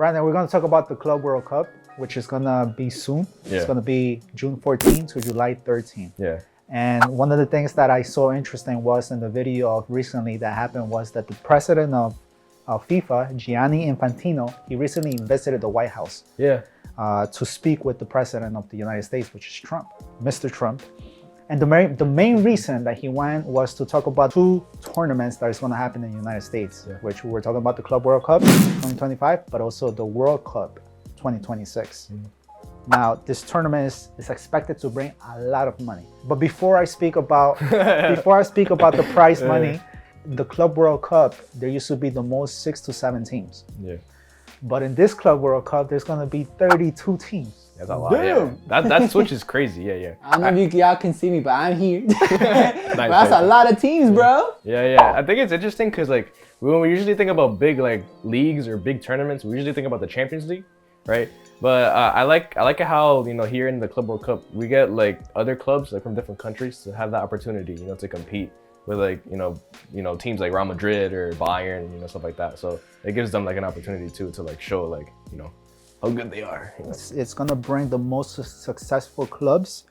Right now, we're going to talk about the Club World Cup, which is going to be soon. Yeah. It's going to be June 14 to July 13. Yeah. And one of the things that I saw interesting was in the video of recently that happened was that the president of FIFA, Gianni Infantino, he recently visited the White House. Yeah. To speak with the president of the United States, which is Trump, Mr. Trump. And the main reason that he went was to talk about two tournaments that is going to happen in the United States, which we were talking about the Club World Cup 2025, but also the World Cup 2026. Now, this tournament is expected to bring a lot of money. But before I speak about the prize money, the Club World Cup, there used to be the most 6 to 7 teams. Yeah. But in this Club World Cup, there's going to be 32 teams. That's a lot. Damn. Yeah. That switch is crazy. Yeah, yeah. I don't know if y'all can see me, but I'm here. That's a lot of teams, bro. Yeah, yeah. I think it's interesting because like when we usually think about big like leagues or big tournaments, we usually think about the Champions League, right? But I like how here in the Club World Cup we get like other clubs like from different countries to have that opportunity, to compete with like teams like Realmadrid or Bayern, stuff like that. So it gives them like an opportunity to like show like how good they are. It's gonna bring the most successful clubs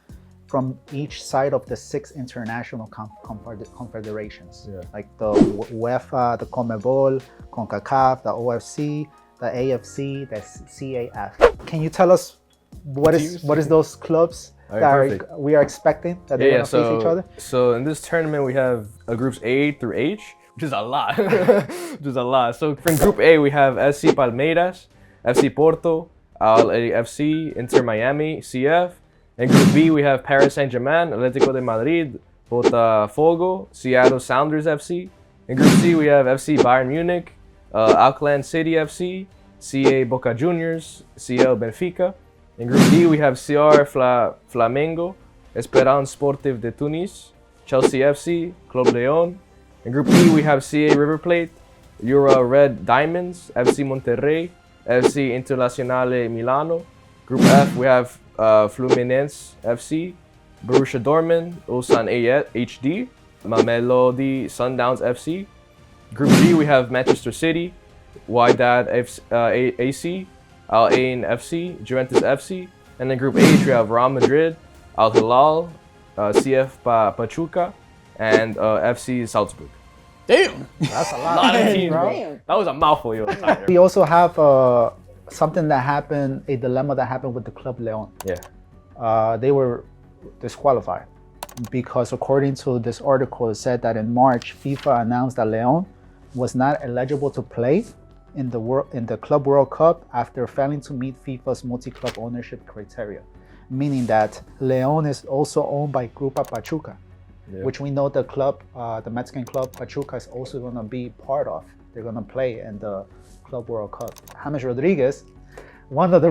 from each side of the 6 international confederations, like the UEFA, the CONMEBOL, CONCACAF, the OFC, the AFC, the CAF. Can you tell us what is those clubs that we are expecting that they're gonna face each other? So in this tournament we have groups A through H, which is a lot. Which is a lot. So from Group A we have SC Palmeiras, FC Porto, FC, Intermiami, CF. In Group B we have Paris Saint-Germain, Atletico de Madrid, Botafogo, Seattle Sounders FC. In Group C we have FC Bayern Munich, Auckland City FC, CA Boca Juniors, CL Benfica. In Group D we have CR Flamengo, Esperance Sportive de Tunis, Chelsea FC, Clubleón. In Group E we have CA River Plate, Jura Red Diamonds, FC Monterrey, FC Internazionale Milano. Group F we have Fluminense FC, Borussia Dortmund, Ulsan HD, Mamelodi Sundowns FC. Group G we have Manchester City, Wydad AC, Al Ain FC, Juventus FC. And then Group H we have Real Madrid, Al Hilal, CF Pachuca, and FC Salzburg. Damn, that's a lot of teams, bro. Damn. That was a mouthful, yo. We also have something that happened, a dilemma that happened with the Clubleón. Yeah. They were disqualified because according to this article, it said that in March, FIFA announced that León was not eligible to play in the Club World Cup after failing to meet FIFA's multi-club ownership criteria, meaning that León is also owned by Grupo Pachuca. Yeah. Which we know the club, the Mexican club Pachuca is also going to be part of. They're going to play in the Club World Cup. James Rodriguez, one of the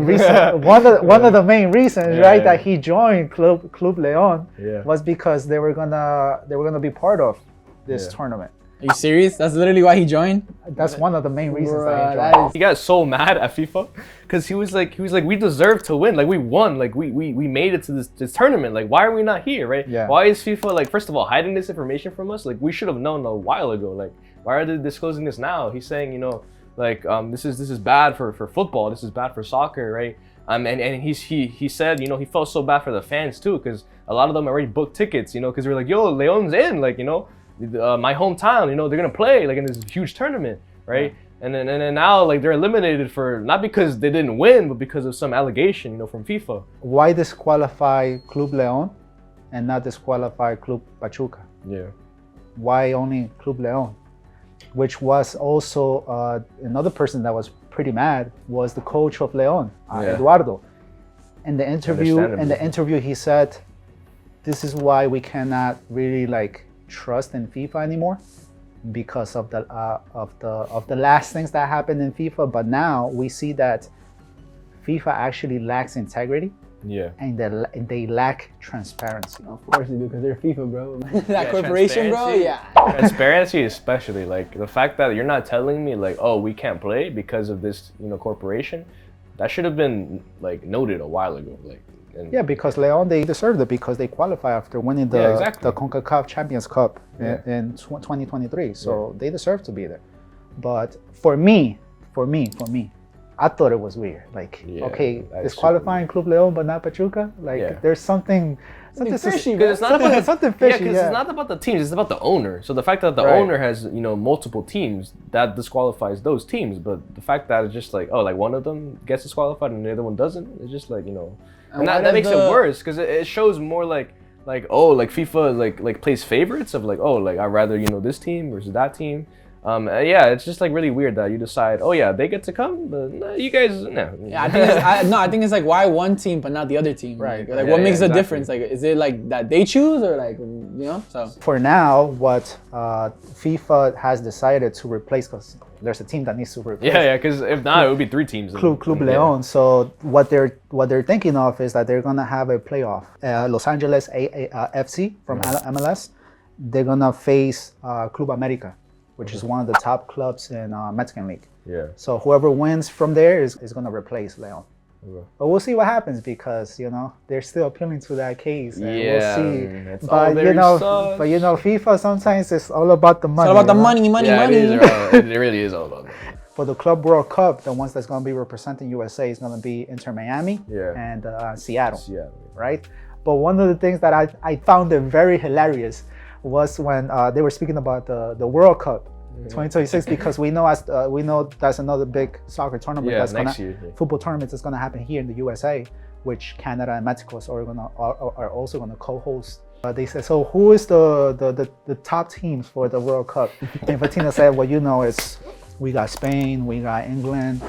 main reasons, that he joined Club León was because they were gonna be part of this tournament. Are you serious? That's literally why he joined? That's one of the main reasons that he joined. He got so mad at FIFA because he was like, we deserve to win. Like we won. Like we made it to this tournament. Like why are we not here, right? Yeah. Why is FIFA like first of all hiding this information from us? Like we should have known a while ago. Like why are they disclosing this now? He's saying, this is bad for football. This is bad for soccer, right? And he said, he felt so bad for the fans too because a lot of them already booked tickets, because they're like, yo, León's in, like, my hometown, they're gonna play like in this huge tournament, right? Yeah. And then now like they're eliminated for not because they didn't win, but because of some allegation, from FIFA. Why disqualify Club León and not disqualify Club Pachuca? Yeah. Why only Club León? Which was also another person that was pretty mad was the coach of León, Eduardo. In the interview, he said, "This is why we cannot really like trust in FIFA anymore because of the last things that happened in FIFA. But now we see that FIFA actually lacks integrity, and they lack transparency. Of course they do because they're FIFA, bro. That corporation, bro. Yeah. Transparency, especially like the fact that you're not telling me like, oh, we can't play because of this, corporation. That should have been like noted a while ago, like. Yeah, because León, they deserved it because they qualify after winning the CONCACAF Champions Cup in 2023. So they deserve to be there. But for me, I thought it was weird. Like, Yeah, okay, that is disqualifying Clubleón but not Pachuca. Like, Yeah. there's something fishy, Because it's not about something yeah, fishy. because it's not about the teams. It's about the owner. So the fact that the Right. owner has multiple teams, that disqualifies those teams. But the fact that it's just like, oh, like one of them gets disqualified and the other one doesn't, it's just like, and why that makes it does worse because it shows more like oh, like FIFA like plays favorites of like, oh, like I'd rather this team versus that team. Yeah, it's just like really weird that you decide, oh yeah, they get to come, but no, you guys no. Yeah, I think it's like, why one team but not the other team? Right. Like Yeah, what makes the exactly. difference? Like, is it like that they choose or like So For now, what FIFA has decided to replace, because there's a team that needs to replace. Yeah, because if not, it would be 3 teams. Club León. So what they're thinking of is that they're gonna have a playoff. Los Angeles FC from MLS, they're gonna face Club America, which is one of the top clubs in Mexican League. Yeah. So whoever wins from there is gonna replace León. Okay. But we'll see what happens because they're still appealing to that case. And Yeah, we'll see. it's all But very sus. FIFA sometimes it's all about the money. it's all about the you know? money. It really is all about that. For the Club World Cup, the ones that's going to be representing USA is going to be Intermiami and Seattle, Yeah. right? But one of the things that I found it very hilarious was when they were speaking about the World Cup 2026, because we know that's another big soccer tournament that's next gonna year. football tournament that's going to happen here in the USA, which Canada and Mexico are also going to co-host. They said, so who is the top teams for the World Cup? And Infantino said, well, it's we got Spain, we got England,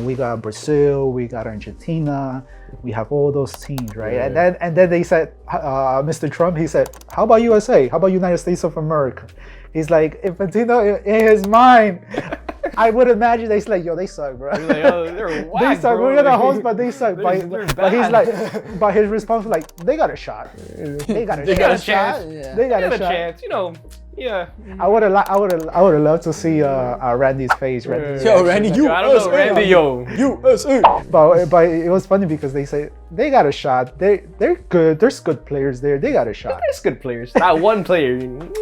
we got Brazil, we got Argentina, we have all those teams, right? Yeah. And then they said, Mr. Trump, he said, how about USA? How about United States of America? He's like, Infantino, in his mind, I would imagine they like, yo, they suck, bro. Like, oh, they're whack, They suck. bro. We're gonna host, but they suck. They're But he's bad. like, but his response was like, they got a shot. They got a They shot. got a chance. Yeah. They got They have a a shot. chance, yeah. I would have loved to see Randy's face. Randy's Yo, reaction. Randy, Like, you I don't know, Randy, yo. USA. But it was funny because they say they got a shot. They're good. There's good players there. They got a shot. There's good players. Not one player.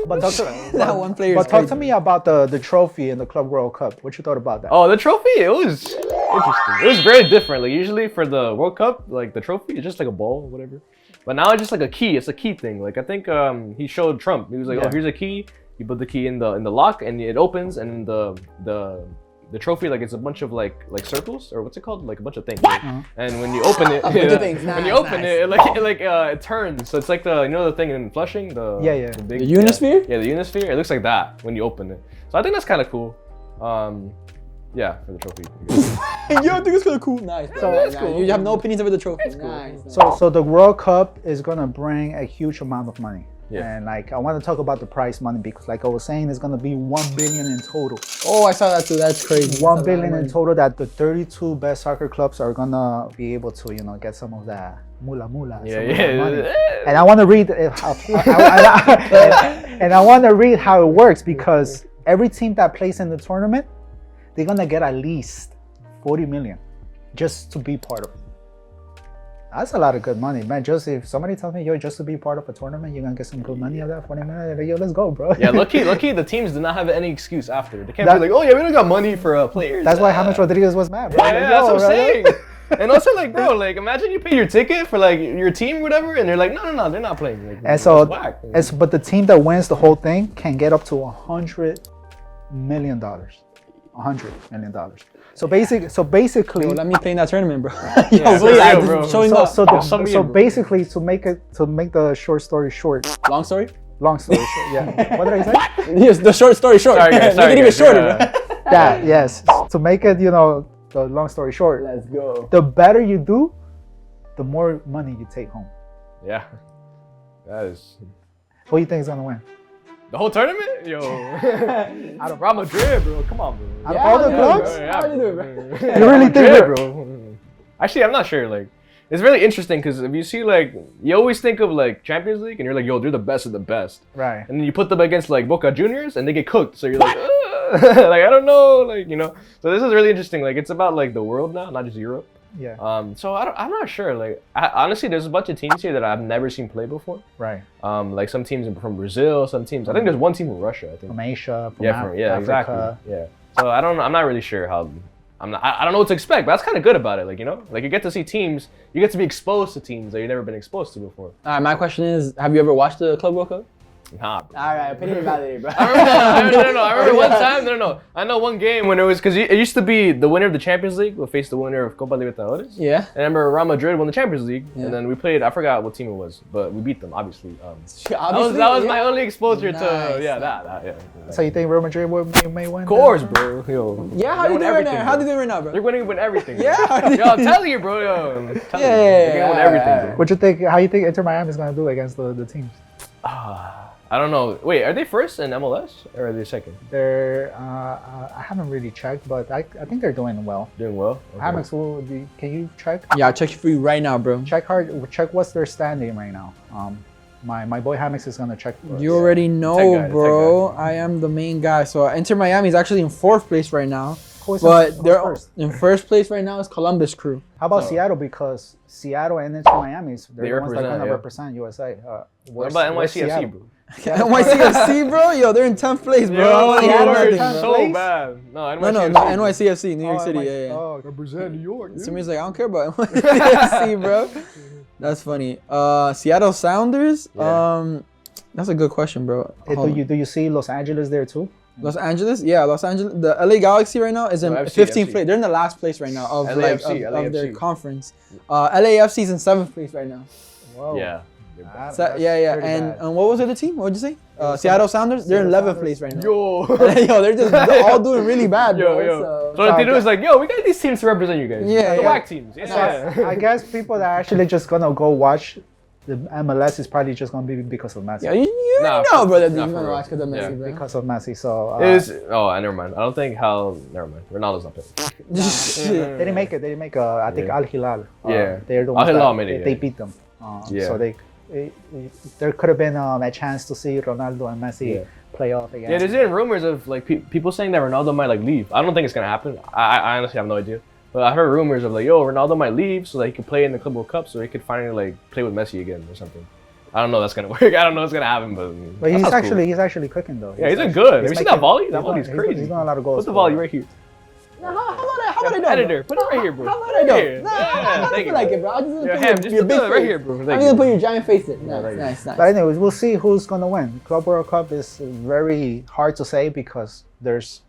But talk to, That one player. but talk to me about the trophy in the Club World Cup. What you thought about that? Oh, the trophy, it was interesting. It was very different. Like usually for the World Cup, like the trophy is just like a ball or whatever. But now it's just like a key. It's a key thing. Like I think he showed Trump. He was like, Yeah. oh, here's a key. You put the key in the lock and it opens, and the trophy, like it's a bunch of like circles, or what's it called? Like a bunch of things. And when you open it, bunch of things. when you Nice, open nice. it turns. So it's like the thing in Flushing, the big, The Unisphere? Yeah, the Unisphere. It looks like that when you open it. So I think that's kind of cool. Yeah, for the trophy. Yo, I think it's kind of cool. Nice. So- Nice. That's cool. You have no opinions over the trophy. cool. Nice. So the World Cup is gonna bring a huge amount of money. Yeah. And like I want to talk about the prize money because like I was saying, it's gonna be 1 billion in total. Oh, I saw that too. That's crazy. 1 That's a lot of billion in money. total that the 32 best soccer clubs are gonna be able to, get some of that mula, some of that money. And I want to read and I want to read how it works, because every team that plays in the tournament, they're gonna get at least 40 million just to be part of it. That's a lot of good money, man. Just if somebody tells me, yo, just to be part of a tournament, you're gonna get some good money of that 40 million. Yo, let's go, bro. Yeah, lucky the teams did not have any excuse after. They can't That- be like, oh yeah, we don't got money for players. That's why James Rodriguez was mad, bro. Yeah, Like, that's yo, what I'm right? saying. And also, like, bro, like, imagine you pay your ticket for like your team or whatever, and they're like, no, they're not playing. Like, And so, that's whack. but the team that wins the whole thing can get up to $100 million. $100 million. So basically, Yo, let me play in that tournament, bro. Yeah, for wait, real, I'm bro. showing so, up. so, some of so you, bro. basically, to make the short story short, Long story? long story short, yeah. What did I say? Yes, the short story short. Sorry, guys. Make it even shorter, bro. That, yes. To make it, the long story short, Let's go. the better you do, the more money you take home. Yeah, that is Who do you think is gonna win? the whole tournament, yo. Out of Real Madrid, bro. Come on, bro. Out of all the clubs? How you doing, bro? You really think Madrid, that? bro? Actually, I'm not sure. Like, it's really interesting because if you see, like, you always think of like Champions League, and you're like, yo, they're the best of the best. Right. And then you put them against like Boca Juniors, and they get cooked. So you're like, like I don't know, like So this is really interesting. Like it's about like the world now, not just Europe. Yeah. So I'm not sure. Like honestly, there's a bunch of teams here that I've never seen play before. Right. Like some teams from Brazil, some teams. I think there's one team from Russia. I think. From Asia, from Yeah, Africa. exactly. Yeah. So I'm not really sure how I don't know what to expect, but that's kind of good about it. Like, you know, like you get to see teams, you get to be exposed to teams that you've never been exposed to before. All right, my question is, have you ever watched the Club World Cup? Nah, bro. All right, opinion validated, bro. I remember one time. No. I know one game when it was because it used to be the winner of the Champions League will face the winner of Copa Libertadores. Yeah. And I remember Realmadrid won the Champions League, Yeah. and then we played. I forgot what team it was, but we beat them obviously. Obviously, that was yeah. my only exposure to Nice. that. So you think Real Madrid may win? Of course, bro. Yo, Yeah, how they do you win do right everything, now? How bro. do you do right now, bro? They're winning everything. Bro. Yeah. Yo, I'm telling you, bro. Yo, I'm telling you. They're gonna win everything, bro. What you think? How you think Inter Miami is gonna do against the teams? I don't know. Wait, are they first in MLS or are they second? They're I haven't really checked, but I think they're doing well. Doing well. Okay. Hamex, can you check? Yeah, I'll check it for you right now, bro. Check what's their standing right now. My boy Hamex is gonna check. For us. You already Tech know, guy, the bro. tech guy. I am the main guy. So Inter Miami is actually in 4th place right now. Who is But in they're first? in 1st place right now is Columbus Crew. How about So- Seattle? Because Seattle and Inter Miami, they're They the ones that are represent, gonna yeah. represent USA. What about NYCFC, bro? NYCFC, bro? Yo, they're in 10th place, bro. I don't wanna hear Seattle nothing, in 10th bro. so place? bad. No, No, NYCFC, New York City. Yeah. Oh, represent New York. Somebody's like, I don't care about NYCFC, bro. That's funny. Seattle Sounders. Yeah. That's a good question, bro. Hey, Hold on. do you see Los Angeles there too? Los Angeles? Yeah, Los Angeles. The LA Galaxy right now is in No, 15th FC. place. They're in the last place right now of LAFC, of their LAFC. conference. LAFC is in 7th place right now. Whoa. Yeah. So, yeah. pretty And bad. what was the other team? What did you say? Seattle Sounders. They're in Seattle 11th place right now. Yo. Yo, they're just all doing really bad, bro. So So. Florentino is like, yo, we got these teams to represent you guys. Yeah, The yeah. whack teams. So Yeah. I guess people that are actually just gonna go watch the MLS is probably just gonna be because of Messi. Yeah, you Nah, know, bro, that nah, you're for gonna real. watch because of Messi, Yeah. bro. Because of Messi. So Never mind. I don't think never mind. Ronaldo's not playing. they didn't make it. They didn't make. I think Yeah. Al Hilal. Yeah. They're the Al ones Hilal that made it, they yeah. beat them. Yeah. So there could have been a chance to see Ronaldo and Messi Yeah. play off again. Yeah, there's been rumors of like people saying that Ronaldo might like leave. I don't think it's gonna happen. I honestly have no idea. But I heard rumors of like, yo, Ronaldo might leave so that he could play in the Club World Cup, so he could finally like play with Messi again or something. I don't know if that's gonna work. I don't know what's gonna happen, but But that sounds cool. he's actually cooking though. Yeah, he's doing actually- good. Have you seen that making- volley? That he's volley's doing- crazy. He's doing a lot of goals. Put the volley right here. How about I do? Editor, put it right here, bro. How about I do? Yeah, Nah, yeah, I thank feel you, like bro. it, bro. I just Yeah, put Ham, just your put big it right face. here, bro. I'm Thank gonna you. put your giant face in. right here. Nice. But anyways, we'll see who's gonna win. Club World Cup is very hard to say because there's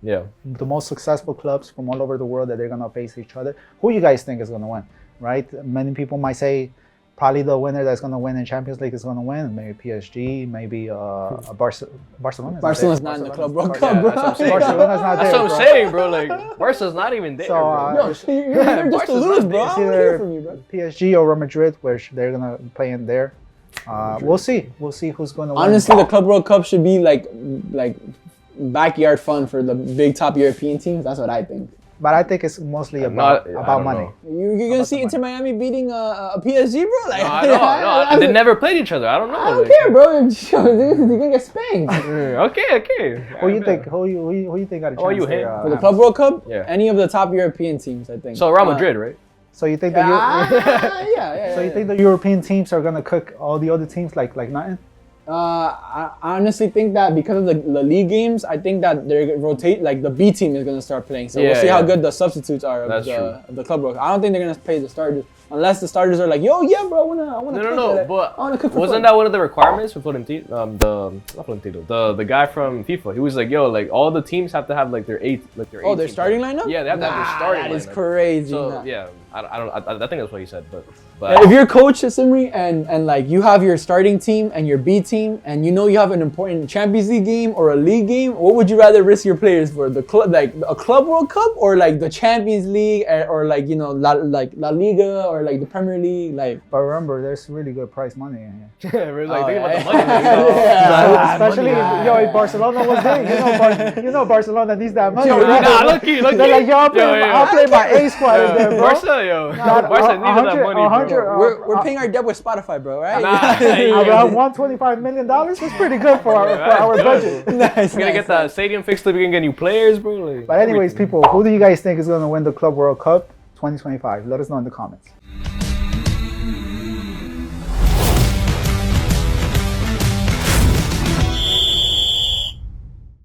Yeah. the most successful clubs from all over the world that they're gonna face each other. Who you guys think is gonna win? Right? Many people might say probably the winner that's gonna win in Champions League is gonna win. Maybe PSG, maybe Barcelona. Barcelona's not in the Club World Yeah, Cup, bro. that's what I'm saying. Barcelona's not That's there. what I'm bro. saying, bro. Like, Barca's not even there, So, bro. Yo, you're here just to Barca's lose, not bro. I It's don't wanna hear from you, bro. PSG or Real Madrid, which they're gonna play in there. We'll see. We'll see who's gonna win. Honestly, the Club World Cup should be like backyard fun for the big top European teams. That's what I think. But I think it's mostly I about don't money. know. You're gonna see Inter Miami beating a PSG, bro? Like, No, they never played each other. I don't know. I don't like- care, bro. You're gonna get spanked. Okay. Who you think? Who you think got a chance? Oh, you there, him? For the Club World Cup, Yeah. any of the top European teams, I think. So Real Madrid, right? So you think the Yeah. so you think the European teams are gonna cook all the other teams like nothing? I honestly think that because of the league games, I think that they're rotate like the B team is gonna start playing. So we'll Yeah, see how yeah. good the substitutes are That's true. of the Club World Cup. I don't think they're gonna play the starters unless the starters are like, yo, yeah, bro, I wanna. No. But I wanna cook for wasn't fun. that one of the requirements for Florentino? Not Florentino. The guy from FIFA. He was like, yo, like all the teams have to have like their eight. Oh, their starting lineup? Yeah, they have to have their starting That is lineup. crazy. So Nah. yeah, I think that's what he said, but If you're coach Simri and like you have your starting team and your B team and you know you have an important Champions League game or a league game, what would you rather risk your players for? The club, like a Club World Cup, or like the Champions League, or like La Liga or like the Premier League, like. But remember, there's really good prize money in here. we're like Oh, thinking yeah. about the money. Yeah. Especially if Barcelona was there. You know Barcelona needs that money. Yo, right? nah, look. They're like, yo, I'll play my A squad in there, bro. Barca, yo. Barca needed that money, bro. We're paying our debt with Spotify, bro, right? Around $125 million. That's pretty good for our budget. Nice. We're gonna get the stadium fixed so we can get new players, bro. Like, But anyways, everything. people, who do you guys think is going to win the Club World Cup 2025? Let us know in the comments.